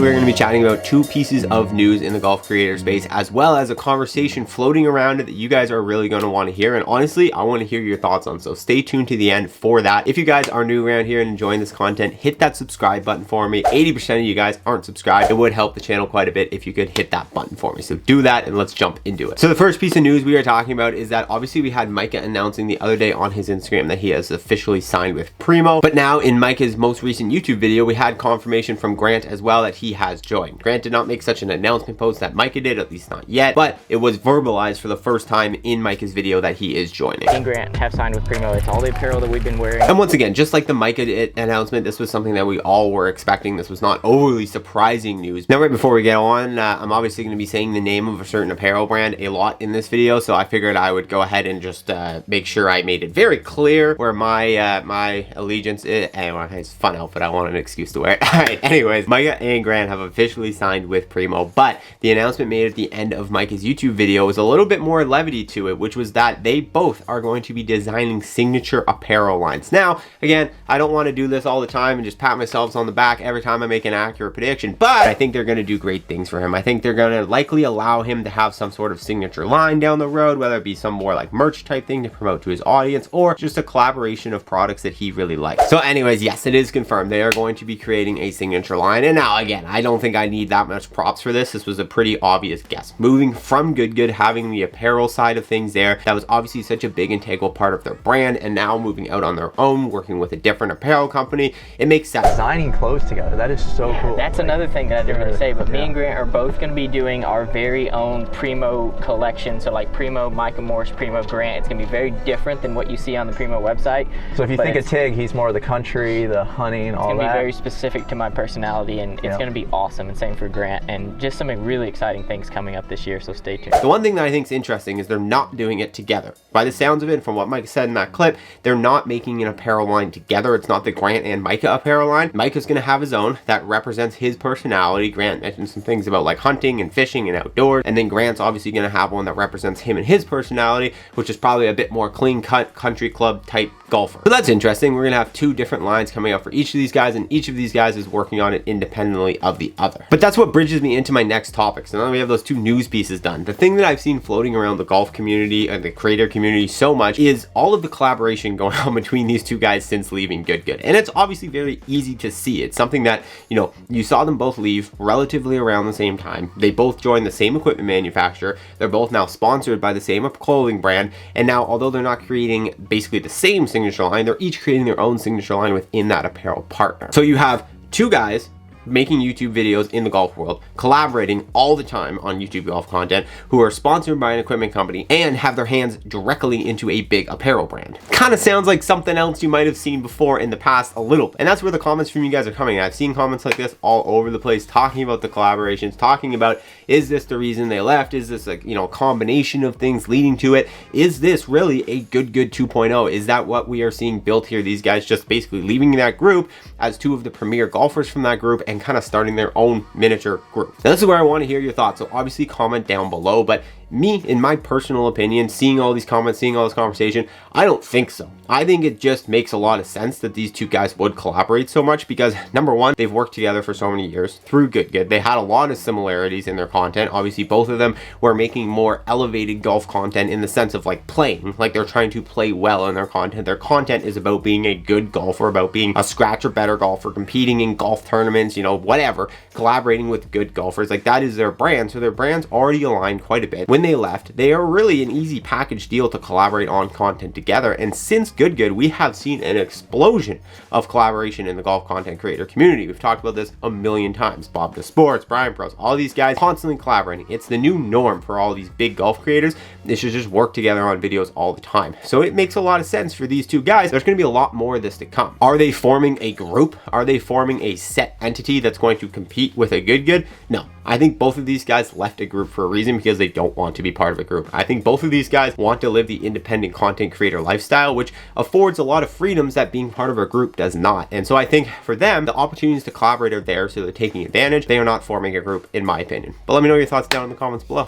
we're going to be chatting about two pieces of news in the golf creator space, as well as a conversation floating around it that you guys are really going to want to hear. And honestly, I want to hear your thoughts on, so stay tuned to the end for that. If you guys are new around here and enjoying this content, hit that subscribe button for me. 80% of you guys aren't subscribed. It would help the channel quite a bit if you could hit that button for me. So do that and let's jump into it. So the first piece of news we are talking about is that obviously we had Micah announcing the other day on his Instagram that he has officially signed with Primo. But now in Micah's most recent YouTube video, we had confirmation from Grant as well that he has joined. Grant did not make such an announcement post that Micah did, at least not yet, but it was verbalized for the first time in Micah's video that he is joining. Me and Grant have signed with Primo. It's all the apparel that we've been wearing. And once again, just like the Micah announcement, this was something that we all were expecting. This was not overly surprising news. Now, right before we get on, I'm obviously going to be saying the name of a certain apparel brand a lot in this video, so I figured I would go ahead and just make sure I made it very clear where my my allegiance is. Anyway, it's a fun outfit. I want an excuse to wear it. All right, anyways, Micah and Grant have officially signed with Primo, but the announcement made at the end of Micah's YouTube video was a little bit more levity to it, which was that they both are going to be designing signature apparel lines. Now, again, I don't want to do this all the time and just pat myself on the back every time I make an accurate prediction, but I think they're going to do great things for him. I think they're going to likely allow him to have some sort of signature line down the road, whether it be some more like merch type thing to promote to his audience or just a collaboration of products that he really likes. So anyways, yes, it is confirmed. They are going to be creating a signature line. And now again, I don't think I need that much props for this. This was a pretty obvious guess. Moving from Good, having the apparel side of things there, that was obviously such a big integral part of their brand, and now moving out on their own, working with a different apparel company, it makes sense. Designing clothes together, that is so cool. That's another thing that I didn't really say, but me and Grant are both going to be doing our very own Primo collection. So like Primo Micah Morse, Primo Grant, it's going to be very different than what you see on the Primo website. So if you think of Tig, he's more of the country, the hunting, all that. It's going to be very specific to my personality, and it's going to be awesome, and same for Grant, and just some really exciting things coming up this year, so stay tuned. The one thing that I think is interesting is they're not doing it together. By the sounds of it, from what Micah said in that clip, they're not making an apparel line together. It's not the Grant and Micah apparel line. Micah's going to have his own that represents his personality. Grant mentioned some things about like hunting and fishing and outdoors, and then Grant's obviously going to have one that represents him and his personality, which is probably a bit more clean cut country club type golfer. So that's interesting. We're going to have two different lines coming up for each of these guys, and each of these guys is working on it independently of the other. But that's what bridges me into my next topic. So now we have those two news pieces done. The thing that I've seen floating around the golf community and the creator community so much is all of the collaboration going on between these two guys since leaving Good. And it's obviously very easy to see. It's something that, you know, you saw them both leave relatively around the same time. They both joined the same equipment manufacturer. They're both now sponsored by the same clothing brand. And now, although they're not creating basically the same signature line, they're each creating their own signature line within that apparel partner. So you have two guys making YouTube videos in the golf world, collaborating all the time on YouTube golf content, who are sponsored by an equipment company and have their hands directly into a big apparel brand. Kind of sounds like something else you might have seen before in the past a little bit. And that's where the comments from you guys are coming. I've seen comments like this all over the place talking about the collaborations, talking about, is this the reason they left? Is this a, you know, combination of things leading to it? Is this really a Good 2.0? Is that what we are seeing built here? These guys just basically leaving that group as two of the premier golfers from that group and kind of starting their own miniature group. Now, this is where I want to hear your thoughts, so obviously comment down below. But me, in my personal opinion, seeing all these comments, seeing all this conversation, I don't think so. I think it just makes a lot of sense that these two guys would collaborate so much because, number one, they've worked together for so many years through Good. They had a lot of similarities in their content. Obviously, both of them were making more elevated golf content in the sense of like playing, like they're trying to play well in their content. Their content is about being a good golfer, about being a scratch or better golfer, competing in golf tournaments, you know, whatever, collaborating with good golfers. Like that is their brand. So their brand's already aligned quite a bit. When they left, they are really an easy package deal to collaborate on content together. And since Good, we have seen an explosion of collaboration in the golf content creator community. We've talked about this a million times. Bob the Sports, Brian Pros, all these guys constantly collaborating. It's the new norm for all these big golf creators. They should just work together on videos all the time. So it makes a lot of sense for these two guys. There's going to be a lot more of this to come. Are they forming a group? Are they forming a set entity that's going to compete with a Good? No. I think both of these guys left a group for a reason, because they don't want to be part of a group. I think both of these guys want to live the independent content creator lifestyle, which affords a lot of freedoms that being part of a group does not. And so I think for them, the opportunities to collaborate are there, so they're taking advantage. They are not forming a group, in my opinion. But let me know your thoughts down in the comments below.